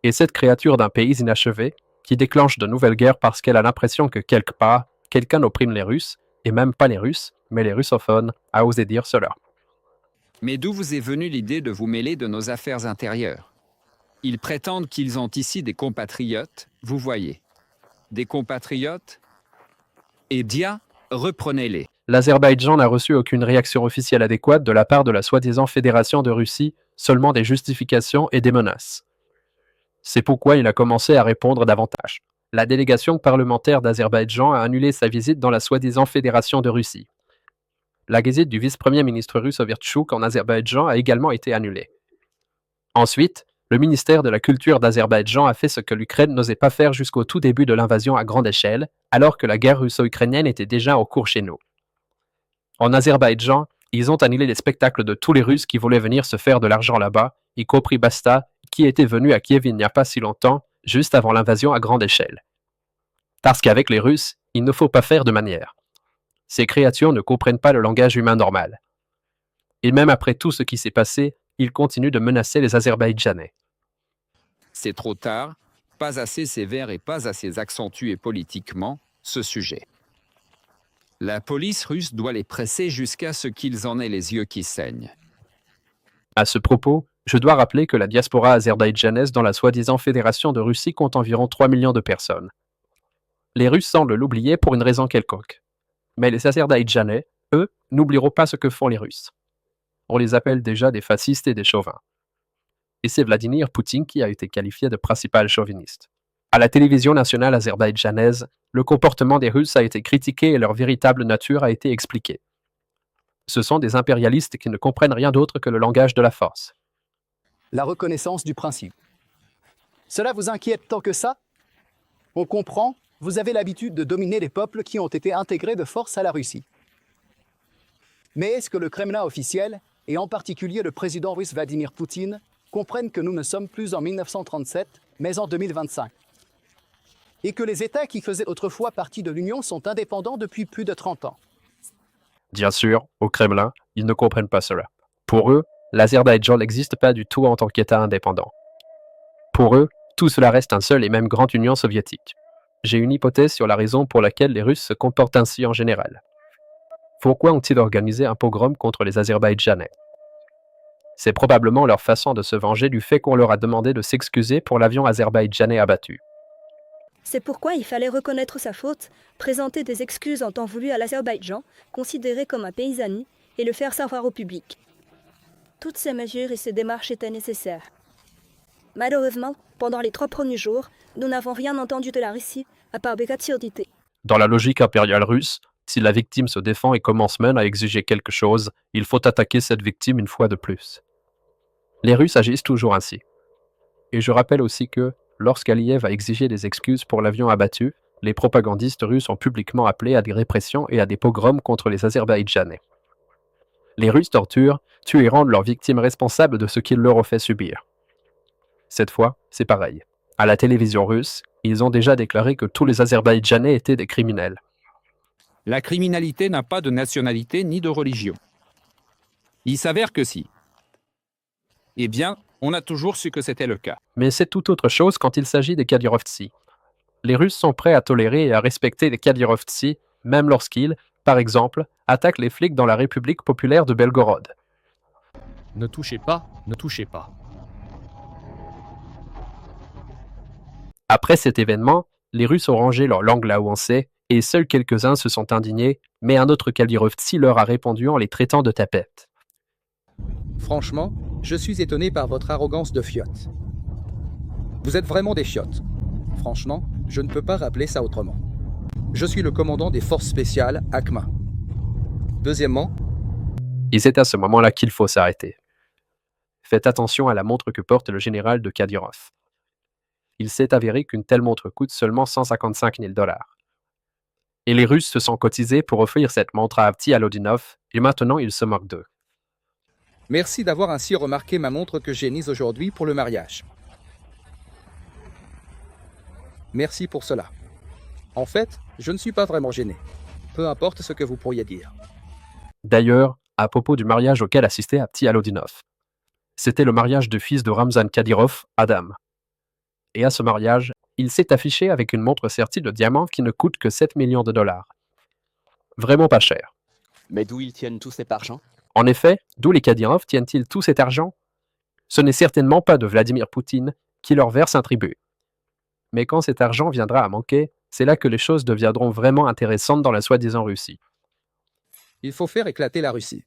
Et cette créature d'un pays inachevé, qui déclenche de nouvelles guerres parce qu'elle a l'impression que quelque part, quelqu'un opprime les Russes, et même pas les Russes, mais les russophones, a osé dire cela. Mais d'où vous est venue l'idée de vous mêler de nos affaires intérieures? Ils prétendent qu'ils ont ici des compatriotes, vous voyez. Des compatriotes? Eh bien, reprenez-les. L'Azerbaïdjan n'a reçu aucune réaction officielle adéquate de la part de la soi-disant Fédération de Russie, seulement des justifications et des menaces. C'est pourquoi il a commencé à répondre davantage. La délégation parlementaire d'Azerbaïdjan a annulé sa visite dans la soi-disant Fédération de Russie. La visite du vice-premier ministre russe Overtchouk en Azerbaïdjan a également été annulée. Ensuite, le ministère de la Culture d'Azerbaïdjan a fait ce que l'Ukraine n'osait pas faire jusqu'au tout début de l'invasion à grande échelle, alors que la guerre russo-ukrainienne était déjà en cours chez nous. En Azerbaïdjan, ils ont annulé les spectacles de tous les Russes qui voulaient venir se faire de l'argent là-bas, y compris Basta, qui était venu à Kiev il n'y a pas si longtemps, juste avant l'invasion à grande échelle. Parce qu'avec les Russes, il ne faut pas faire de manière. Ces créatures ne comprennent pas le langage humain normal. Et même après tout ce qui s'est passé, ils continuent de menacer les Azerbaïdjanais. C'est trop tard, pas assez sévère et pas assez accentué politiquement, ce sujet. La police russe doit les presser jusqu'à ce qu'ils en aient les yeux qui saignent. À ce propos, je dois rappeler que la diaspora azerbaïdjanaise dans la soi-disant Fédération de Russie compte environ 3 millions de personnes. Les Russes semblent l'oublier pour une raison quelconque. Mais les Azerbaïdjanais, eux, n'oublieront pas ce que font les Russes. On les appelle déjà des fascistes et des chauvins. Et c'est Vladimir Poutine qui a été qualifié de principal chauviniste. À la télévision nationale azerbaïdjanaise, le comportement des Russes a été critiqué et leur véritable nature a été expliquée. Ce sont des impérialistes qui ne comprennent rien d'autre que le langage de la force. La reconnaissance du principe. Cela vous inquiète tant que ça? On comprend, vous avez l'habitude de dominer les peuples qui ont été intégrés de force à la Russie. Mais est-ce que le Kremlin officiel, et en particulier le président russe Vladimir Poutine, comprennent que nous ne sommes plus en 1937, mais en 2025? Et que les États qui faisaient autrefois partie de l'Union sont indépendants depuis plus de 30 ans? Bien sûr, au Kremlin, ils ne comprennent pas cela. Pour eux, l'Azerbaïdjan n'existe pas du tout en tant qu'État indépendant. Pour eux, tout cela reste un seul et même grande Union soviétique. J'ai une hypothèse sur la raison pour laquelle les Russes se comportent ainsi en général. Pourquoi ont-ils organisé un pogrom contre les Azerbaïdjanais? C'est probablement leur façon de se venger du fait qu'on leur a demandé de s'excuser pour l'avion azerbaïdjanais abattu. C'est pourquoi il fallait reconnaître sa faute, présenter des excuses en temps voulu à l'Azerbaïdjan, considéré comme un pays ami, et le faire savoir au public. Toutes ces mesures et ces démarches étaient nécessaires. Malheureusement, pendant les 3 premiers jours, nous n'avons rien entendu de la Russie, à part des absurdités. Dans la logique impériale russe, si la victime se défend et commence même à exiger quelque chose, il faut attaquer cette victime une fois de plus. Les Russes agissent toujours ainsi. Et je rappelle aussi que, lorsqu'Aliyev a exigé des excuses pour l'avion abattu, les propagandistes russes ont publiquement appelé à des répressions et à des pogroms contre les Azerbaïdjanais. Les Russes torturent, tuent et rendent leurs victimes responsables de ce qu'ils leur ont fait subir. Cette fois, c'est pareil. À la télévision russe, ils ont déjà déclaré que tous les Azerbaïdjanais étaient des criminels. La criminalité n'a pas de nationalité ni de religion. Il s'avère que si. Eh bien, on a toujours su que c'était le cas. Mais c'est tout autre chose quand il s'agit des Kadyrovtsi. Les Russes sont prêts à tolérer et à respecter les Kadyrovtsi, même lorsqu'ils, par exemple, attaquent les flics dans la République populaire de Belgorod. Ne touchez pas, ne touchez pas. Après cet événement, les Russes ont rangé leur langue là où on sait, et seuls quelques-uns se sont indignés, mais un autre Kadyrovtsi leur a répondu en les traitant de tapettes. Franchement, je suis étonné par votre arrogance de fiotte. Vous êtes vraiment des chiottes. Franchement, je ne peux pas rappeler ça autrement. Je suis le commandant des forces spéciales AKMA. Deuxièmement, Et c'est à ce moment-là qu'il faut s'arrêter. Faites attention à la montre que porte le général de Kadyrov. Il s'est avéré qu'une telle montre coûte seulement 155 000 $. Et les Russes se sont cotisés pour offrir cette montre à Avti Alodinov, et maintenant ils se moquent d'eux. merci d'avoir ainsi remarqué ma montre que j'ai mise aujourd'hui pour le mariage. Merci pour cela. En fait, je ne suis pas vraiment gêné. Peu importe ce que vous pourriez dire. D'ailleurs, à propos du mariage auquel assistait Avti Alodinov. C'était le mariage du fils de Ramzan Kadyrov, Adam. Et à ce mariage, il s'est affiché avec une montre sertie de diamants qui ne coûte que 7 millions de dollars. Vraiment pas cher. Mais d'où ils tiennent tout cet argent? En effet, d'où les Kadyrov tiennent-ils tout cet argent? Ce n'est certainement pas de Vladimir Poutine qui leur verse un tribut. Mais quand cet argent viendra à manquer, c'est là que les choses deviendront vraiment intéressantes dans la soi-disant Russie. Il faut faire éclater la Russie.